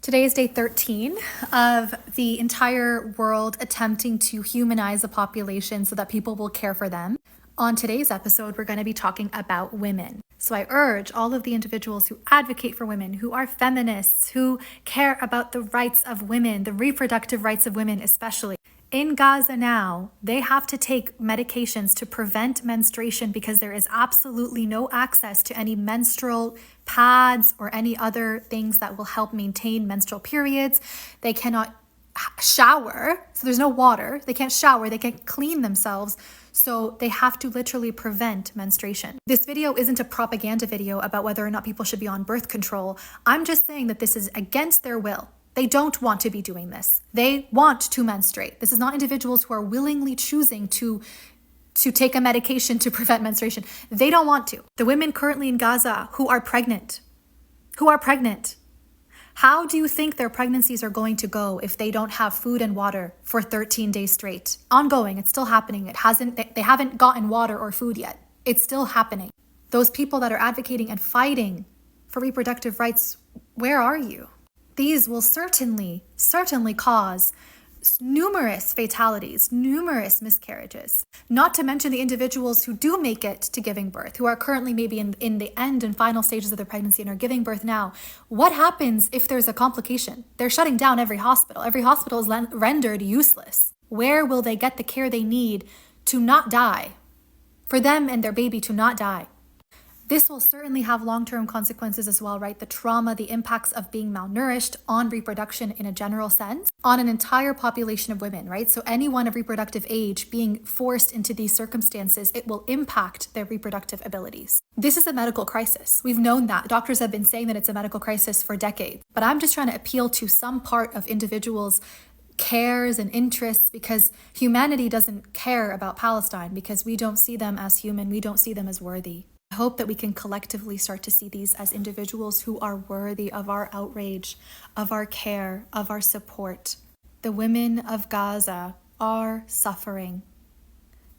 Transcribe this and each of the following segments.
Today is day 13 of the entire world attempting to humanize a population so that people will care for them. On today's episode, we're going to be talking about women. So I urge all of the individuals who advocate for women, who are feminists, who care about the rights of women, the reproductive rights of women especially. In Gaza now, they have to take medications to prevent menstruation because there is absolutely no access to any menstrual pads or any other things that will help maintain menstrual periods. They cannot shower, so there's no water. They can't shower, they can't clean themselves. So they have to literally prevent menstruation. This video isn't a propaganda video about whether or not people should be on birth control. I'm just saying that this is against their will. They don't want to be doing this. They want to menstruate. This is not individuals who are willingly choosing to take a medication to prevent menstruation. They don't want to. The women currently in Gaza who are pregnant, how do you think their pregnancies are going to go if they don't have food and water for 13 days straight? Ongoing, it's still happening. They haven't gotten water or food yet. It's still happening. Those people that are advocating and fighting for reproductive rights, where are you? These will certainly cause numerous fatalities, numerous miscarriages, not to mention the individuals who do make it to giving birth, who are currently maybe in the end and final stages of their pregnancy and are giving birth now. What happens if there's a complication? They're shutting down every hospital. Every hospital is rendered useless. Where will they get the care they need to not die? For them and their baby to not die. This will certainly have long-term consequences as well, right? The trauma, the impacts of being malnourished on reproduction in a general sense, on an entire population of women, right? So anyone of reproductive age being forced into these circumstances, it will impact their reproductive abilities. This is a medical crisis. We've known that. Doctors have been saying that it's a medical crisis for decades. But I'm just trying to appeal to some part of individuals' cares and interests, because humanity doesn't care about Palestine because we don't see them as human. We don't see them as worthy. I hope that we can collectively start to see these as individuals who are worthy of our outrage, of our care, of our support. The women of Gaza are suffering.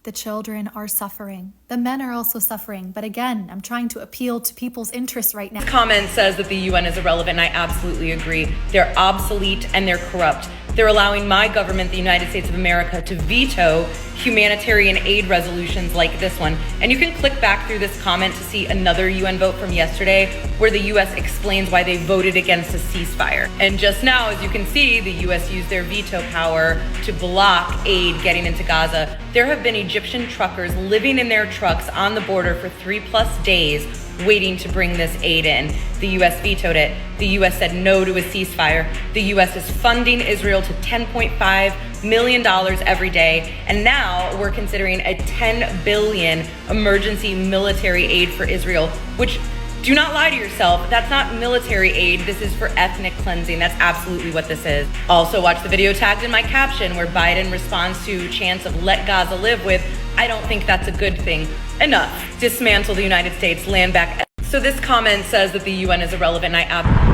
The children are suffering. The men are also suffering. But again, I'm trying to appeal to people's interests right now. This comment says that the UN is irrelevant, and I absolutely agree. They're obsolete and they're corrupt. They're allowing my government, the United States of America, to veto humanitarian aid resolutions like this one. And you can click back through this comment to see another UN vote from yesterday where the US explains why they voted against a ceasefire. And just now, as you can see, the US used their veto power to block aid getting into Gaza. There have been Egyptian truckers living in their trucks on the border for 3+ days waiting to bring this aid in. The US vetoed it. The US said no to a ceasefire. The US is funding Israel to $10.5 million every day. And now we're considering a $10 billion emergency military aid for Israel, which, do not lie to yourself, that's not military aid. This is for ethnic cleansing. That's absolutely what this is. Also, watch the video tagged in my caption where Biden responds to chants of "Let Gaza live" with, "I don't think that's a good thing. Enough. Dismantle the United States, land back." So this comment says that the UN is irrelevant, and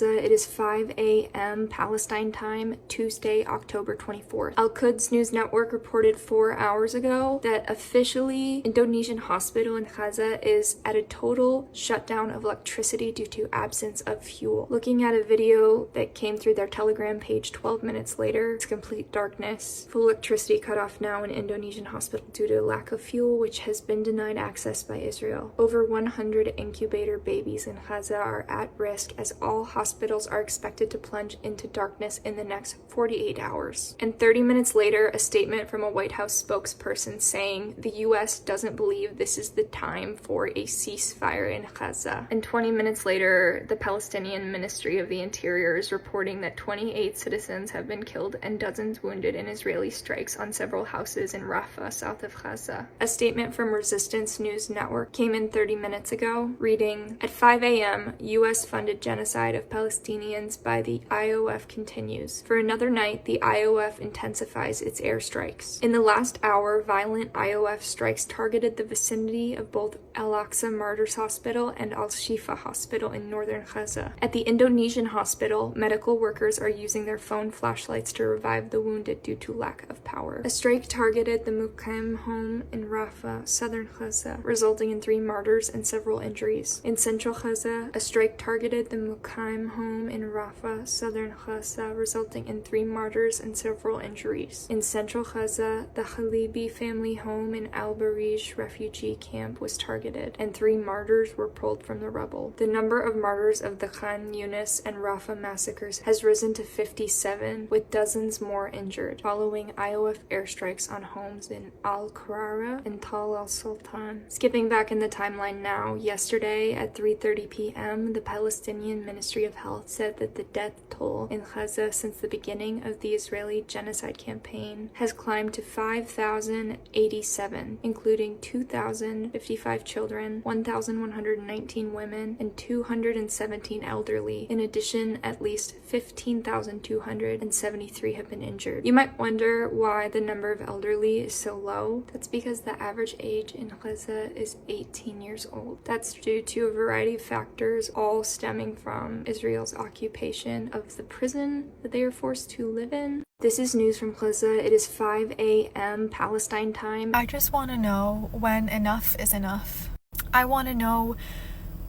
It is 5 a.m. Palestine time, Tuesday, October 24th. Al-Quds News Network reported 4 hours ago that officially Indonesian hospital in Gaza is at a total shutdown of electricity due to absence of fuel. Looking at a video that came through their Telegram page 12 minutes later, it's complete darkness. Full electricity cut off now in Indonesian hospital due to lack of fuel, which has been denied access by Israel. Over 100 incubator babies in Gaza are at risk as all hospitals are expected to plunge into darkness in the next 48 hours. And 30 minutes later, a statement from a White House spokesperson saying the US doesn't believe this is the time for a ceasefire in Gaza. And 20 minutes later, the Palestinian Ministry of the Interior is reporting that 28 citizens have been killed and dozens wounded in Israeli strikes on several houses in Rafah, south of Gaza. A statement from Resistance News Network came in 30 minutes ago, reading, "At 5 a.m., US-funded genocide of Palestinians Palestinians by the IOF continues. For another night, the IOF intensifies its airstrikes. In the last hour, violent IOF strikes targeted the vicinity of both Al-Aqsa Martyrs Hospital and Al-Shifa Hospital in northern Gaza. At the Indonesian hospital, medical workers are using their phone flashlights to revive the wounded due to lack of power. A strike targeted the Muqaim home in Rafah, southern Gaza, resulting in 3 martyrs and several injuries. In central Gaza, a strike targeted the Muqaim home in Rafah, southern Gaza, resulting in 3 martyrs and several injuries. In central Gaza, the Khalibi family home in Al-Barij refugee camp was targeted, and 3 martyrs were pulled from the rubble. The number of martyrs of the Khan Yunis and Rafah massacres has risen to 57, with dozens more injured, following IOF airstrikes on homes in Al-Qarara and Tal al-Sultan. Skipping back in the timeline now, yesterday at 3:30 p.m., the Palestinian Ministry of Health said that the death toll in Gaza since the beginning of the Israeli genocide campaign has climbed to 5,087, including 2,055 children, 1,119 women, and 217 elderly. In addition, at least 15,273 have been injured. You might wonder why the number of elderly is so low. That's because the average age in Gaza is 18 years old. That's due to a variety of factors, all stemming from Israel's occupation of the prison that they are forced to live in. This is news from Gaza. It is 5 a.m. Palestine time. I just want to know when enough is enough. I want to know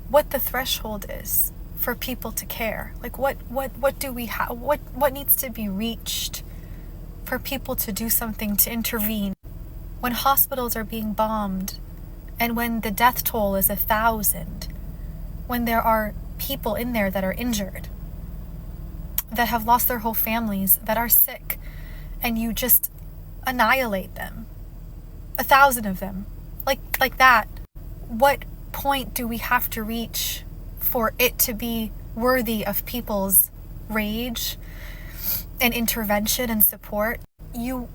what the threshold is for people to care. Like what do we have? What needs to be reached for people to do something, to intervene? When hospitals are being bombed, and when the death toll is 1,000, when there are people in there that are injured, that have lost their whole families, that are sick, and you just annihilate them, 1,000 of them, like that. What point do we have to reach for it to be worthy of people's rage and intervention and support? You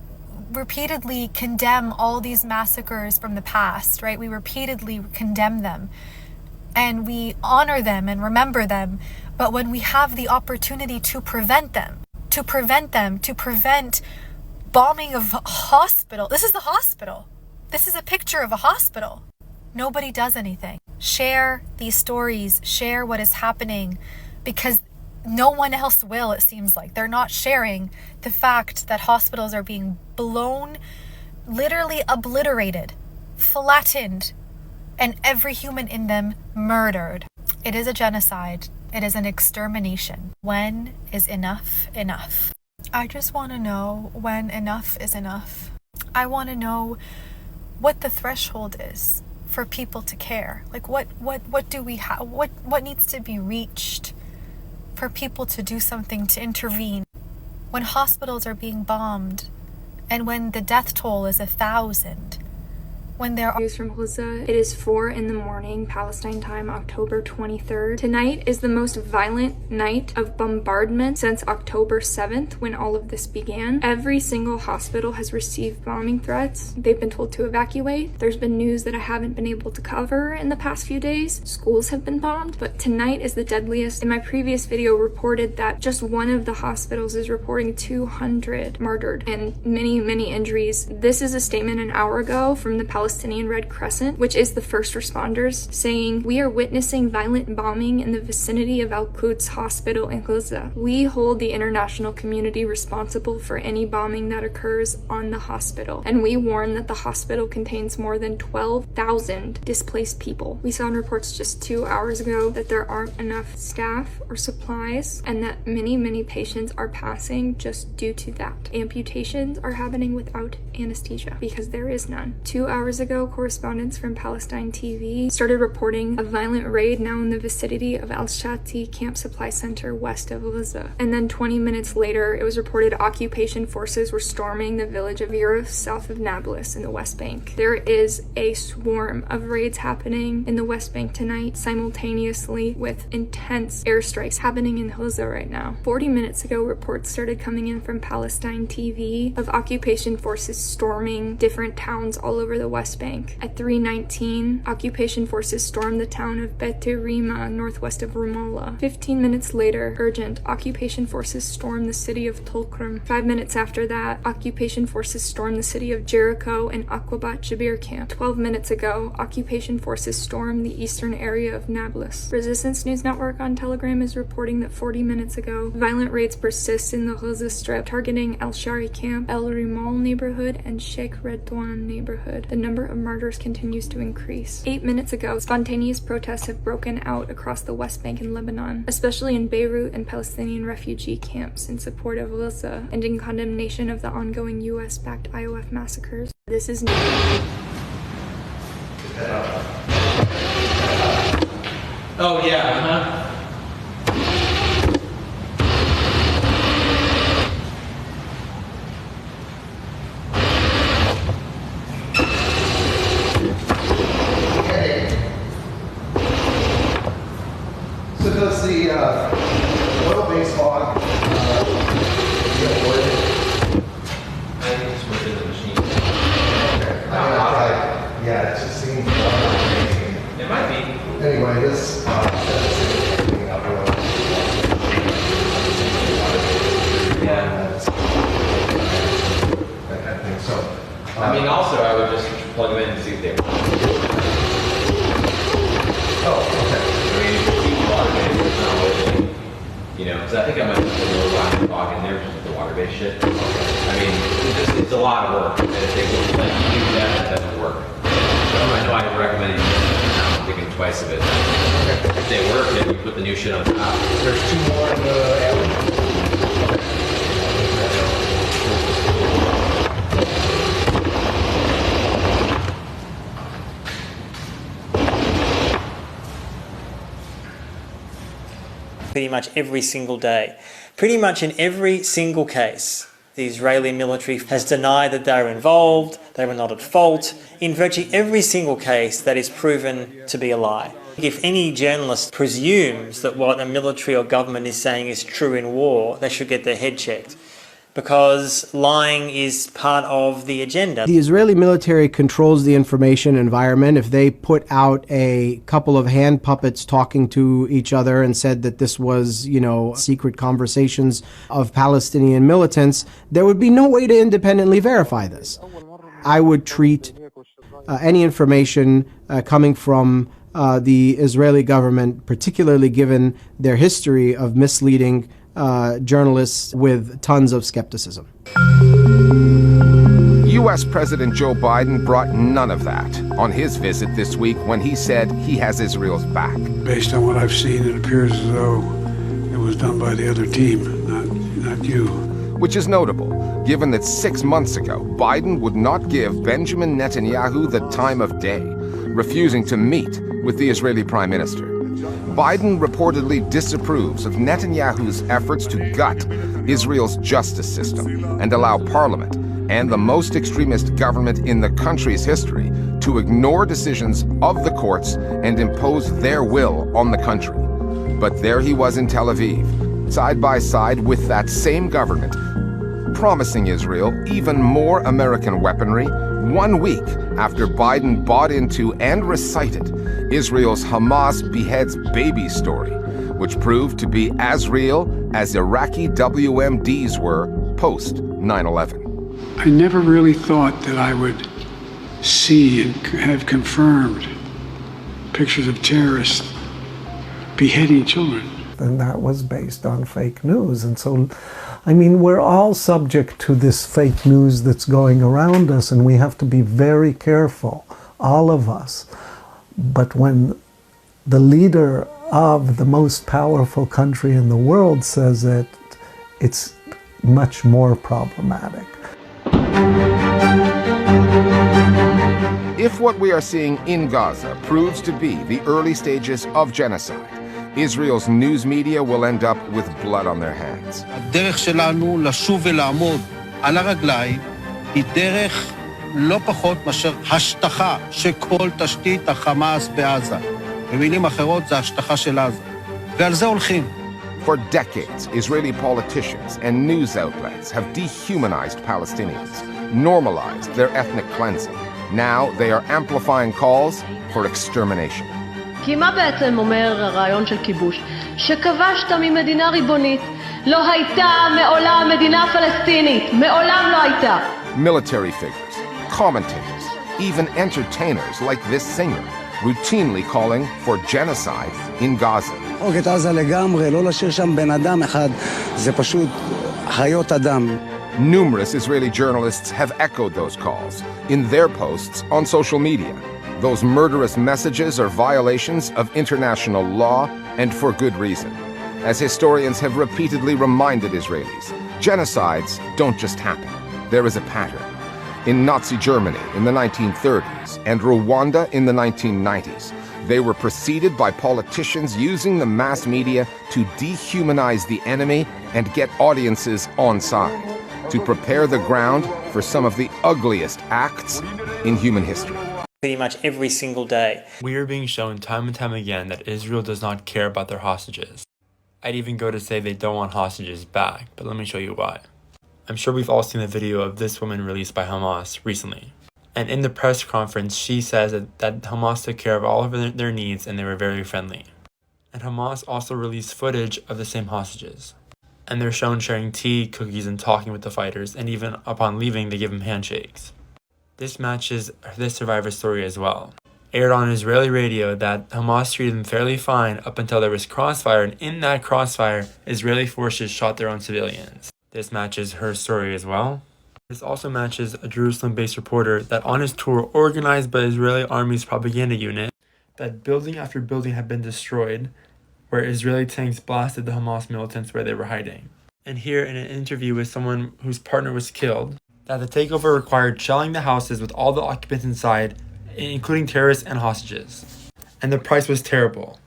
repeatedly condemn all these massacres from the past, right? We repeatedly condemn them and we honor them and remember them. But when we have the opportunity to prevent bombing of a hospital, this is the hospital. This is a picture of a hospital. Nobody does anything. Share these stories, share what is happening, because no one else will, it seems like. They're not sharing the fact that hospitals are being blown, literally obliterated, flattened, and every human in them murdered. It is a genocide. It is an extermination. When is enough enough? I just want to know when enough is enough. I want to know what the threshold is for people to care. Like what do we have? What needs to be reached for people to do something, to intervene? When hospitals are being bombed, and when the death toll is 1,000, when there are... News from Gaza. It is 4 a.m, Palestine time, October 23rd. Tonight is the most violent night of bombardment since October 7th, when all of this began. Every single hospital has received bombing threats. They've been told to evacuate. There's been news that I haven't been able to cover in the past few days. Schools have been bombed, but tonight is the deadliest. In my previous video, reported that just one of the hospitals is reporting 200 martyred and many, many injuries. This is a statement an hour ago from the Palestinian Red Crescent, which is the first responders, saying, "We are witnessing violent bombing in the vicinity of Al-Quds Hospital in Gaza. We hold the international community responsible for any bombing that occurs on the hospital, and we warn that the hospital contains more than 12,000 displaced people." We saw in reports just 2 hours ago that there aren't enough staff or supplies, and that many, many patients are passing just due to that. Amputations are happening without anesthesia because there is none. 2 hours ago, correspondents from Palestine TV started reporting a violent raid now in the vicinity of Al-Shati Camp Supply Center west of Gaza. And then 20 minutes later, it was reported occupation forces were storming the village of Yuruf south of Nablus in the West Bank. There is a swarm of raids happening in the West Bank tonight, simultaneously with intense airstrikes happening in Gaza right now. 40 minutes ago, reports started coming in from Palestine TV of occupation forces storming different towns all over the West West Bank. At 3:19, occupation forces stormed the town of Bet Rima, northwest of Ramallah. 15 minutes later, urgent, occupation forces stormed the city of Tulkarm. 5 minutes after that, occupation forces stormed the city of Jericho and Aqabat Jabir camp. 12 minutes ago, occupation forces stormed the eastern area of Nablus. Resistance News Network on Telegram is reporting that 40 minutes ago, violent raids persist in the Ghaza Strip, targeting El Shari camp, El Rimal neighborhood, and Sheikh Redouan neighborhood. The number of murders continues to increase. 8 minutes ago, spontaneous protests have broken out across the West Bank and Lebanon, especially in Beirut and Palestinian refugee camps, in support of Gaza and in condemnation of the ongoing US-backed IOF massacres. This is news. Oh yeah, So does the oil-based hog get awarded? I think it's within the machine. Okay. Yeah, it just seems amazing. It might be. Anyway, this Yeah. that kind of thing. So, I mean, also, I would just plug them in and see if they work. oh, okay. I mean, if you keep water based, it's not working. You know, because I think I might just put a little line and fog in there just with the water based shit. I mean, it's a lot of work. And if they would let you do that, it doesn't work. So I know I recommend I'm thinking twice of it. If they work, then we put the new shit on top. There's two more in the alley. Pretty much every single day. Pretty much in every single case, the Israeli military has denied that they were involved, they were not at fault. In virtually every single case, that is proven to be a lie. If any journalist presumes that what a military or government is saying is true in war, they should get their head checked, because lying is part of the agenda. The Israeli military controls the information environment. If they put out a couple of hand puppets talking to each other and said that this was, secret conversations of Palestinian militants, there would be no way to independently verify this. I would treat any information coming from the Israeli government, particularly given their history of misleading journalists, with tons of skepticism. U.S. President Joe Biden brought none of that on his visit this week when he said he has Israel's back. Based on what I've seen, it appears as though it was done by the other team, not you. Which is notable, given that 6 months ago, Biden would not give Benjamin Netanyahu the time of day, refusing to meet with the Israeli Prime Minister. Biden reportedly disapproves of Netanyahu's efforts to gut Israel's justice system and allow Parliament and the most extremist government in the country's history to ignore decisions of the courts and impose their will on the country. But there he was in Tel Aviv, side by side with that same government, promising Israel even more American weaponry 1 week after Biden bought into and recited Israel's Hamas beheads baby story, which proved to be as real as Iraqi WMDs were post 9/11. I never really thought that I would see and have confirmed pictures of terrorists beheading children. And that was based on fake news. And so, we're all subject to this fake news that's going around us, and we have to be very careful, all of us. But when the leader of the most powerful country in the world says it, it's much more problematic. If what we are seeing in Gaza proves to be the early stages of genocide, Israel's news media will end up with blood on their hands. הדרך שלנו לשוב ולעמוד על הרגליים היא דרך לא פחות מאשר השטחה של כל תשתית החמאס בעזה. במילים אחרות זה השטחה של עזה. ועל זה הולכים. For decades, Israeli politicians and news outlets have dehumanized Palestinians, normalized their ethnic cleansing, Now they are amplifying calls for extermination. כי מה בעצם אומר הרעיון של כיבוש? שכבשת ממדינה ריבונית. לא הייתה מעולם מדינה פלסטינית. מעולם לא הייתה. Military figures, commentators, even entertainers like this singer, routinely calling for genocide in Gaza. את עזה לגמרי, לא להשאיר שם בן אדם אחד, זה פשוט חיות אדם. Numerous Israeli journalists have echoed those calls in their posts on social media. Those murderous messages are violations of international law, and for good reason. As historians have repeatedly reminded Israelis, genocides don't just happen. There is a pattern. In Nazi Germany in the 1930s and Rwanda in the 1990s, they were preceded by politicians using the mass media to dehumanize the enemy and get audiences on side, to prepare the ground for some of the ugliest acts in human history. Pretty much every single day. We are being shown time and time again that Israel does not care about their hostages. I'd even go to say they don't want hostages back, but let me show you why. I'm sure we've all seen the video of this woman released by Hamas recently. And in the press conference, she says that Hamas took care of all of their needs and they were very friendly. And Hamas also released footage of the same hostages. And they're shown sharing tea, cookies, and talking with the fighters, and even upon leaving, they give them handshakes. This matches this survivor story as well. Aired on Israeli radio that Hamas treated them fairly fine up until there was crossfire, and in that crossfire, Israeli forces shot their own civilians. This matches her story as well. This also matches a Jerusalem-based reporter that on his tour organized by Israeli Army's propaganda unit, that building after building had been destroyed, where Israeli tanks blasted the Hamas militants where they were hiding. And here in an interview with someone whose partner was killed, that the takeover required shelling the houses with all the occupants inside, including terrorists and hostages. And the price was terrible.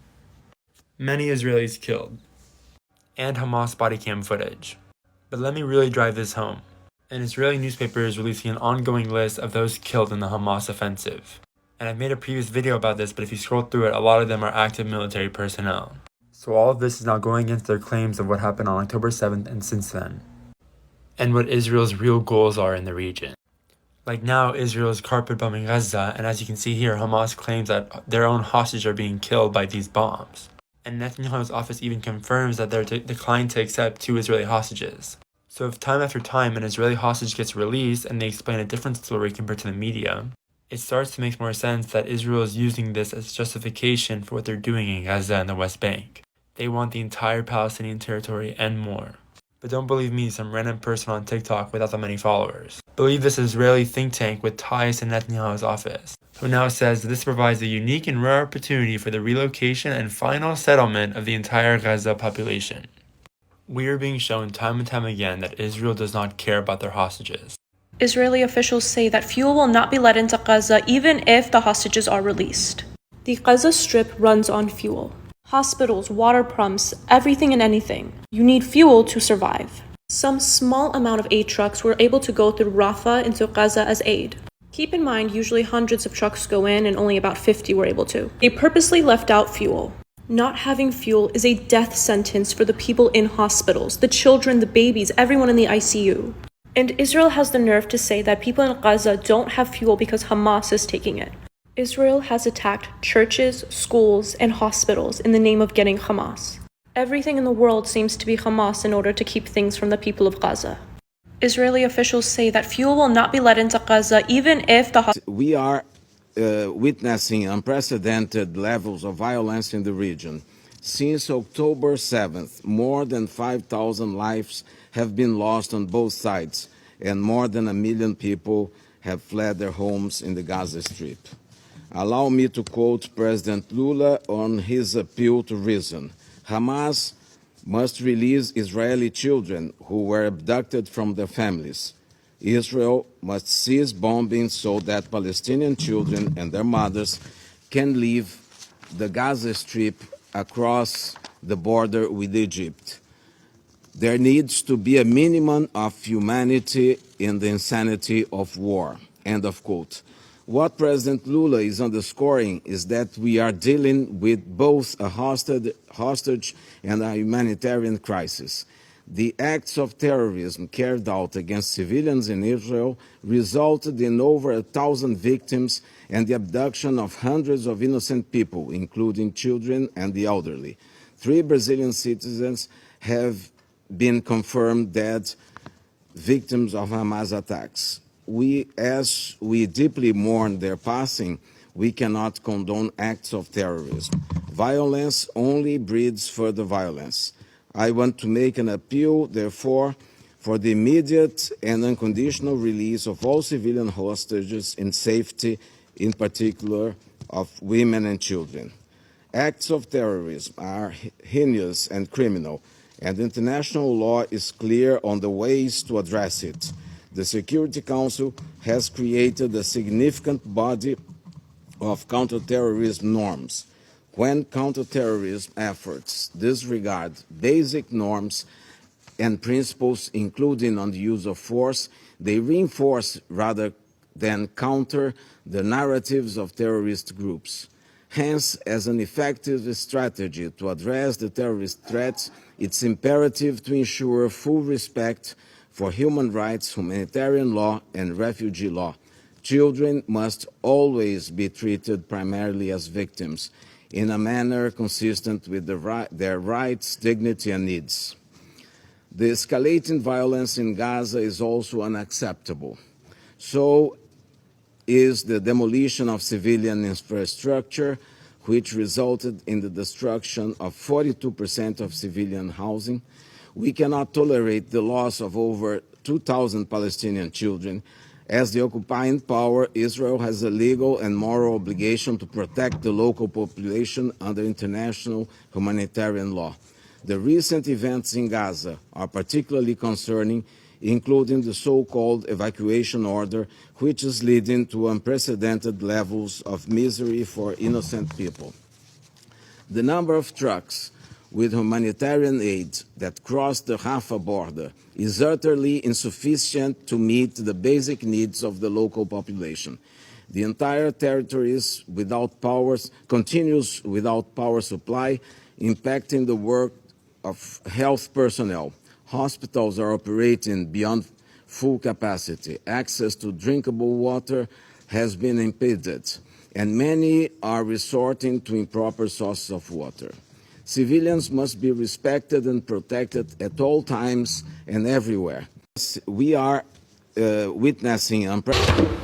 Many Israelis killed. And Hamas body cam footage. But let me really drive this home. An Israeli newspaper is releasing an ongoing list of those killed in the Hamas offensive. And I've made a previous video about this, but if you scroll through it, a lot of them are active military personnel. So all of this is now going against their claims of what happened on October 7th and since then. And what Israel's real goals are in the region. Like now, Israel is carpet bombing Gaza, and as you can see here, Hamas claims that their own hostages are being killed by these bombs. And Netanyahu's office even confirms that they're declined to accept 2 Israeli hostages. So if time after time an Israeli hostage gets released and they explain a different story compared to the media, it starts to make more sense that Israel is using this as justification for what they're doing in Gaza and the West Bank. They want the entire Palestinian territory and more. But don't believe me, some random person on TikTok without that many followers. Believe this Israeli think tank with ties to Netanyahu's office, who now says that this provides a unique and rare opportunity for the relocation and final settlement of the entire Gaza population. We are being shown time and time again that Israel does not care about their hostages. Israeli officials say that fuel will not be let into Gaza even if the hostages are released. The Gaza Strip runs on fuel. Hospitals, water pumps, everything and anything. You need fuel to survive. Some small amount of aid trucks were able to go through Rafah into Gaza as aid. Keep in mind, usually hundreds of trucks go in and only about 50 were able to. They purposely left out fuel. Not having fuel is a death sentence for the people in hospitals, the children, the babies, everyone in the ICU. And Israel has the nerve to say that people in Gaza don't have fuel because Hamas is taking it. Israel has attacked churches, schools, and hospitals in the name of getting Hamas. Everything in the world seems to be Hamas in order to keep things from the people of Gaza. Israeli officials say that fuel will not be let into Gaza even if the... We are witnessing unprecedented levels of violence in the region. Since October 7th, more than 5,000 lives have been lost on both sides, and more than 1 million people have fled their homes in the Gaza Strip. Allow me to quote President Lula on his appeal to reason. Hamas must release Israeli children who were abducted from their families. Israel must cease bombing so that Palestinian children and their mothers can leave the Gaza Strip across the border with Egypt. There needs to be a minimum of humanity in the insanity of war. End of quote. What President Lula is underscoring is that we are dealing with both a hostage and a humanitarian crisis. The acts of terrorism carried out against civilians in Israel resulted in over 1,000 victims and the abduction of hundreds of innocent people, including children and the elderly. 3 Brazilian citizens have been confirmed dead, victims of Hamas attacks. As we deeply mourn their passing, we cannot condone acts of terrorism. Violence only breeds further violence. I want to make an appeal, therefore, for the immediate and unconditional release of all civilian hostages in safety, in particular of women and children. Acts of terrorism are heinous and criminal, and international law is clear on the ways to address it. The Security Council has created a significant body of counterterrorism norms. When counterterrorism efforts disregard basic norms and principles, including on the use of force, they reinforce rather than counter the narratives of terrorist groups. Hence, as an effective strategy to address the terrorist threats, it's imperative to ensure full respect for human rights, humanitarian law, and refugee law. Children must always be treated primarily as victims, in a manner consistent with their rights, dignity, and needs. The escalating violence in Gaza is also unacceptable. So is the demolition of civilian infrastructure, which resulted in the destruction of 42% of civilian housing. We cannot tolerate the loss of over 2,000 Palestinian children. As the occupying power, Israel has a legal and moral obligation to protect the local population under international humanitarian law. The recent events in Gaza are particularly concerning, including the so-called evacuation order, which is leading to unprecedented levels of misery for innocent people. The number of trucks with humanitarian aid that cross the Rafah border is utterly insufficient to meet the basic needs of the local population. The entire territory continues without power supply, impacting the work of health personnel. Hospitals are operating beyond full capacity. Access to drinkable water has been impeded, and many are resorting to improper sources of water. Civilians must be respected and protected at all times and everywhere. We are witnessing unprecedented.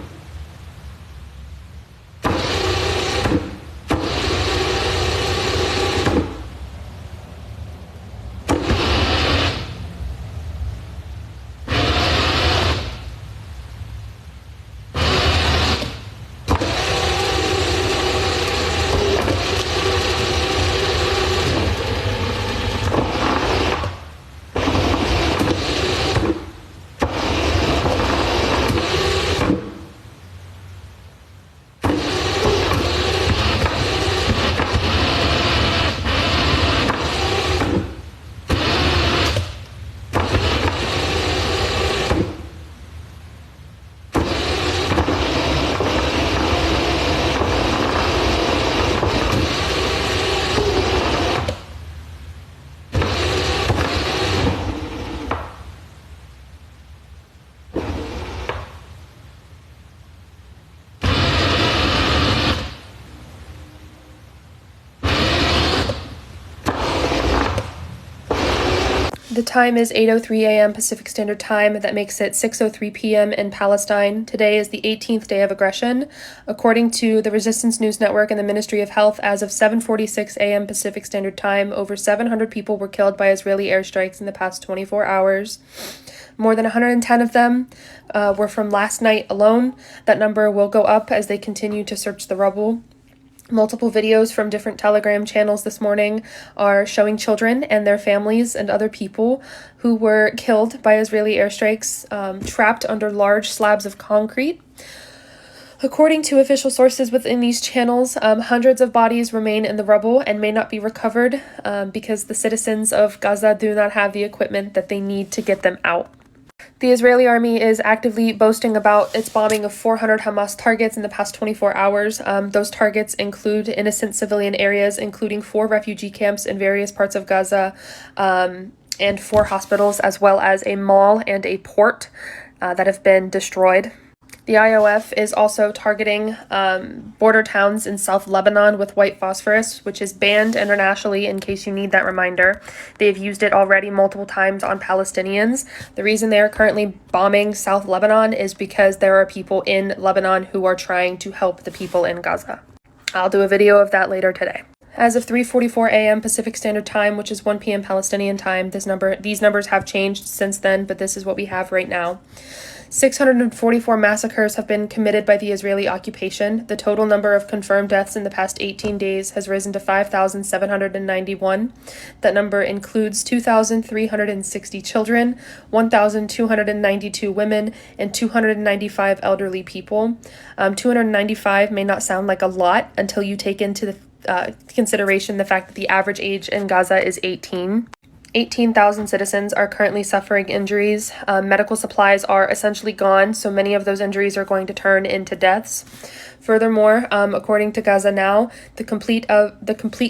The time is 8:03 a.m. Pacific Standard Time. That makes it 6:03 p.m. in Palestine. Today is the 18th day of aggression. According to the Resistance News Network and the Ministry of Health, as of 7:46 a.m. Pacific Standard Time, over 700 people were killed by Israeli airstrikes in the past 24 hours. More than 110 of them were from last night alone. That number will go up as they continue to search the rubble. Multiple videos from different Telegram channels this morning are showing children and their families and other people who were killed by Israeli airstrikes, trapped under large slabs of concrete. According to official sources within these channels, hundreds of bodies remain in the rubble and may not be recovered because the citizens of Gaza do not have the equipment that they need to get them out. The Israeli army is actively boasting about its bombing of 400 Hamas targets in the past 24 hours. Those targets include innocent civilian areas, including 4 refugee camps in various parts of Gaza, and 4 hospitals, as well as a mall and a port that have been destroyed. The IOF is also targeting border towns in South Lebanon with white phosphorus, which is banned internationally, in case you need that reminder. They've used it already multiple times on Palestinians. The reason they are currently bombing South Lebanon is because there are people in Lebanon who are trying to help the people in Gaza. I'll do a video of that later today. As of 3:44 a.m. Pacific Standard Time, which is 1 p.m. Palestinian time, these numbers have changed since then, but this is what we have right now. 644 massacres have been committed by the Israeli occupation. The total number of confirmed deaths in the past 18 days has risen to 5,791. That number includes 2,360 children, 1,292 women, and 295 elderly people. 295 may not sound like a lot until you take into consideration the fact that the average age in Gaza is 18. 18,000 citizens are currently suffering injuries. Medical supplies are essentially gone, so many of those injuries are going to turn into deaths. Furthermore, according to Gaza Now, the complete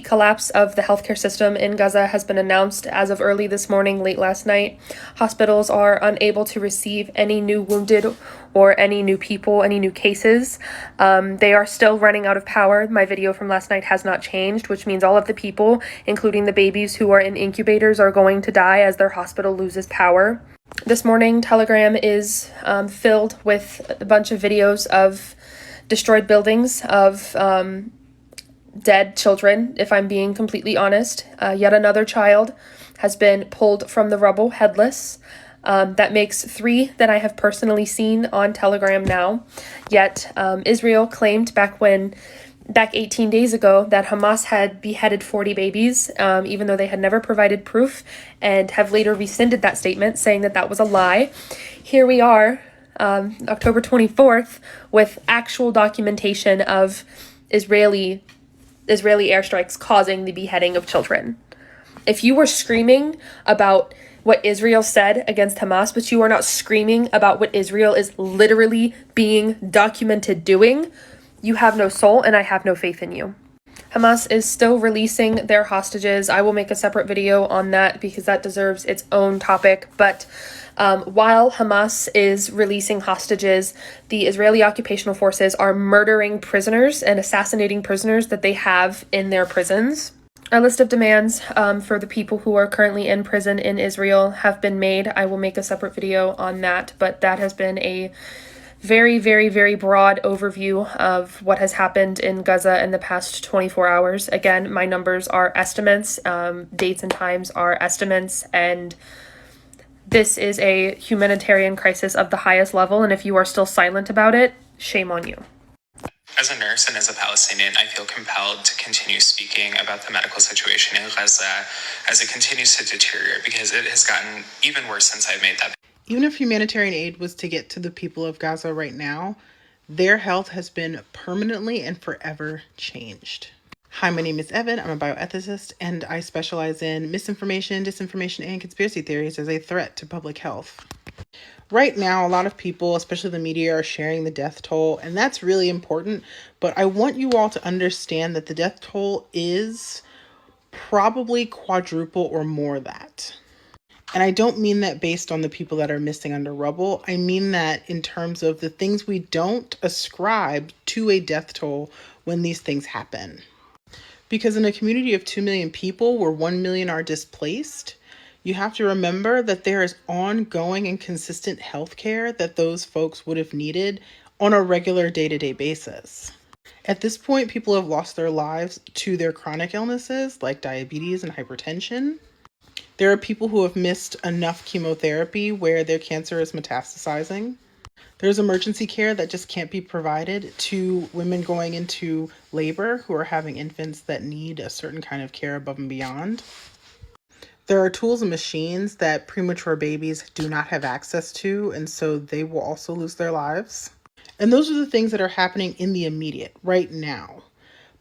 collapse of the healthcare system in Gaza has been announced as of early this morning, late last night. Hospitals are unable to receive any new wounded or any new people, any new cases. They are still running out of power. My video from last night has not changed, which means all of the people, including the babies who are in incubators, are going to die as their hospital loses power. This morning, Telegram is filled with a bunch of videos of destroyed buildings, of dead children, if I'm being completely honest. Yet another child has been pulled from the rubble headless. That makes 3 that I have personally seen on Telegram now. Yet Israel claimed back 18 days ago that Hamas had beheaded 40 babies, even though they had never provided proof, and have later rescinded that statement, saying that that was a lie. Here we are, October 24th, with actual documentation of Israeli airstrikes causing the beheading of children. If you were screaming about what Israel said against Hamas, but you are not screaming about what Israel is literally being documented doing, you have no soul, and I have no faith in you. Hamas is still releasing their hostages. I will make a separate video on that because that deserves its own topic. But while Hamas is releasing hostages, the Israeli occupational forces are murdering prisoners and assassinating prisoners that they have in their prisons. A list of demands for the people who are currently in prison in Israel have been made. I will make a separate video on that, but that has been a very, very, very broad overview of what has happened in Gaza in the past 24 hours. Again, my numbers are estimates, dates and times are estimates, and this is a humanitarian crisis of the highest level, and if you are still silent about it, shame on you. As a nurse and as a Palestinian, I feel compelled to continue speaking about the medical situation in Gaza as it continues to deteriorate, because it has gotten even worse since I made that. Even if humanitarian aid was to get to the people of Gaza right now, their health has been permanently and forever changed. Hi, my name is Evan. I'm a bioethicist, and I specialize in misinformation, disinformation, and conspiracy theories as a threat to public health. Right now, a lot of people, especially the media, are sharing the death toll, and that's really important. But I want you all to understand that the death toll is probably quadruple or more that. And I don't mean that based on the people that are missing under rubble. I mean that in terms of the things we don't ascribe to a death toll when these things happen. Because in a community of 2 million people where 1 million are displaced, you have to remember that there is ongoing and consistent health care that those folks would have needed on a regular day-to-day basis. At this point, people have lost their lives to their chronic illnesses like diabetes and hypertension. There are people who have missed enough chemotherapy where their cancer is metastasizing. There's emergency care that just can't be provided to women going into labor who are having infants that need a certain kind of care above and beyond. There are tools and machines that premature babies do not have access to, and so they will also lose their lives. And those are the things that are happening in the immediate, right now.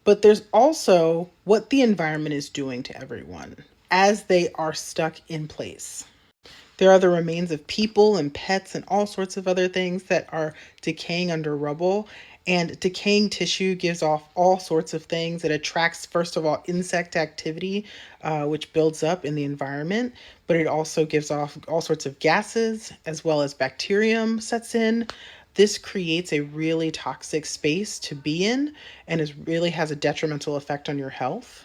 But there's also what the environment is doing to everyone as they are stuck in place. There are the remains of people and pets and all sorts of other things that are decaying under rubble. And decaying tissue gives off all sorts of things. It attracts, first of all, insect activity, which builds up in the environment, but it also gives off all sorts of gases, as well as bacterium sets in. This creates a really toxic space to be in, and really has a detrimental effect on your health.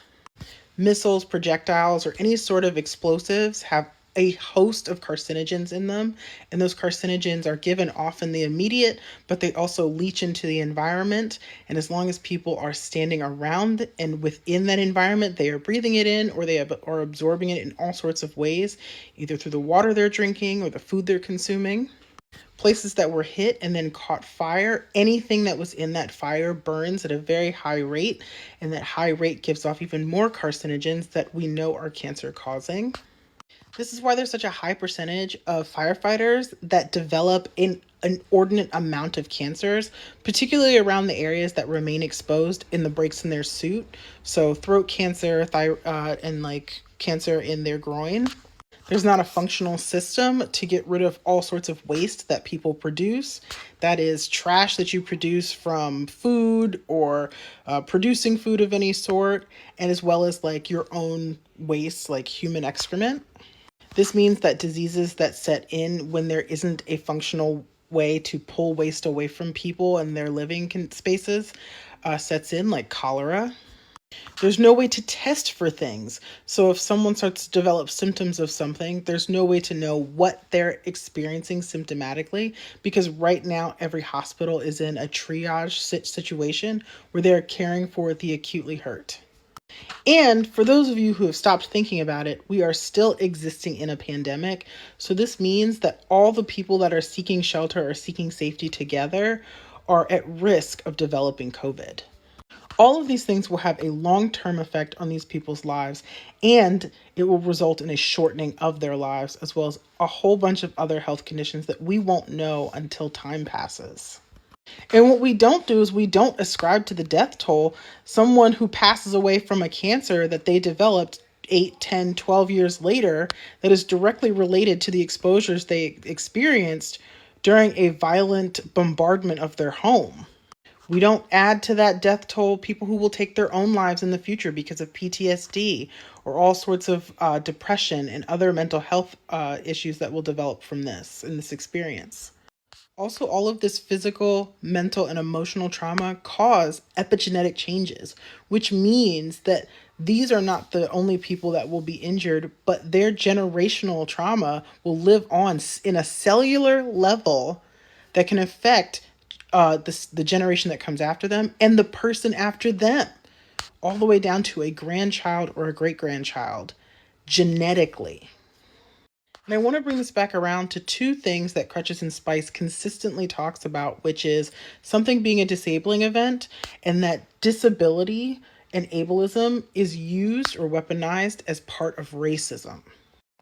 Missiles, projectiles, or any sort of explosives have a host of carcinogens in them, and those carcinogens are given off in the immediate, but they also leach into the environment. And as long as people are standing around and within that environment, they are breathing it in, or they are absorbing it in all sorts of ways, either through the water they're drinking or the food they're consuming. Places that were hit and then caught fire, anything that was in that fire burns at a very high rate, and that high rate gives off even more carcinogens that we know are cancer causing. This is why there's such a high percentage of firefighters that develop an inordinate amount of cancers, particularly around the areas that remain exposed in the breaks in their suit. So throat cancer, and like cancer in their groin. There's not a functional system to get rid of all sorts of waste that people produce. That is trash that you produce from food or producing food of any sort, and as well as like your own waste, like human excrement. This means that diseases that set in when there isn't a functional way to pull waste away from people and their living spaces sets in, like cholera. There's no way to test for things. So if someone starts to develop symptoms of something, there's no way to know what they're experiencing symptomatically, because right now every hospital is in a triage situation where they're caring for the acutely hurt. And for those of you who have stopped thinking about it, we are still existing in a pandemic. So this means that all the people that are seeking shelter or seeking safety together are at risk of developing COVID. All of these things will have a long-term effect on these people's lives, and it will result in a shortening of their lives, as well as a whole bunch of other health conditions that we won't know until time passes. And what we don't do is we don't ascribe to the death toll someone who passes away from a cancer that they developed 8, 10, 12 years later that is directly related to the exposures they experienced during a violent bombardment of their home. We don't add to that death toll people who will take their own lives in the future because of PTSD or all sorts of depression and other mental health issues that will develop from this in this experience. Also, all of this physical, mental, and emotional trauma cause epigenetic changes, which means that these are not the only people that will be injured, but their generational trauma will live on in a cellular level that can affect the generation that comes after them and the person after them, all the way down to a grandchild or a great-grandchild, genetically. And I want to bring this back around to two things that Crutches and Spice consistently talks about, which is something being a disabling event, and that disability and ableism is used or weaponized as part of racism.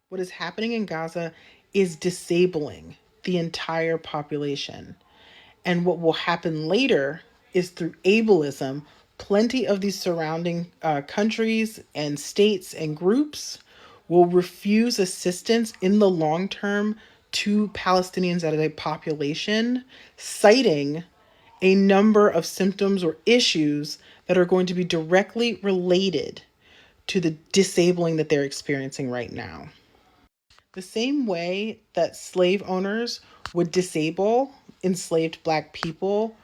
What is happening in Gaza is disabling the entire population. And what will happen later is through ableism, plenty of these surrounding countries and states and groups will refuse assistance in the long term to Palestinians as a population, citing a number of symptoms or issues that are going to be directly related to the disabling that they're experiencing right now. The same way that slave owners would disable enslaved Black people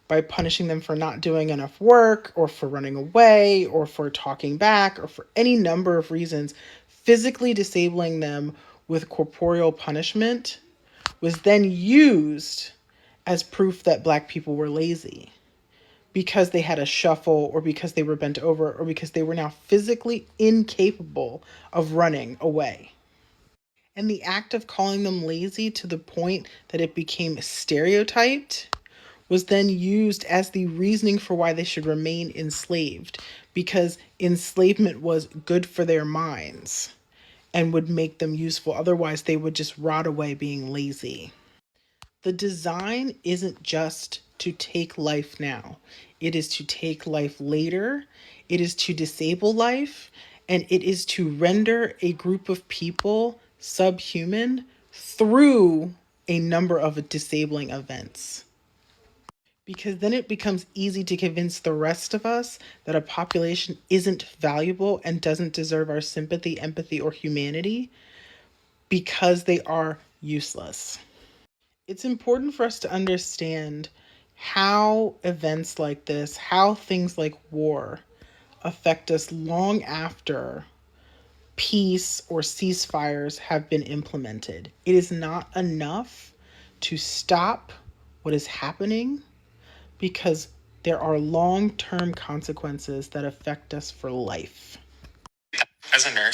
by punishing them for not doing enough work or for running away or for talking back or for any number of reasons, physically disabling them with corporeal punishment was then used as proof that Black people were lazy because they had a shuffle or because they were bent over or because they were now physically incapable of running away. And the act of calling them lazy to the point that it became stereotyped was then used as the reasoning for why they should remain enslaved, because enslavement was good for their minds and would make them useful. Otherwise, they would just rot away being lazy. The design isn't just to take life now. It is to take life later. It is to disable life. And it is to render a group of people subhuman through a number of disabling events. because then it becomes easy to convince the rest of us that a population isn't valuable and doesn't deserve our sympathy, empathy, or humanity because they are useless. It's important for us to understand how events like this, how things like war affect us long after peace or ceasefires have been implemented. It is not enough to stop what is happening because there are long-term consequences that affect us for life. As a nurse,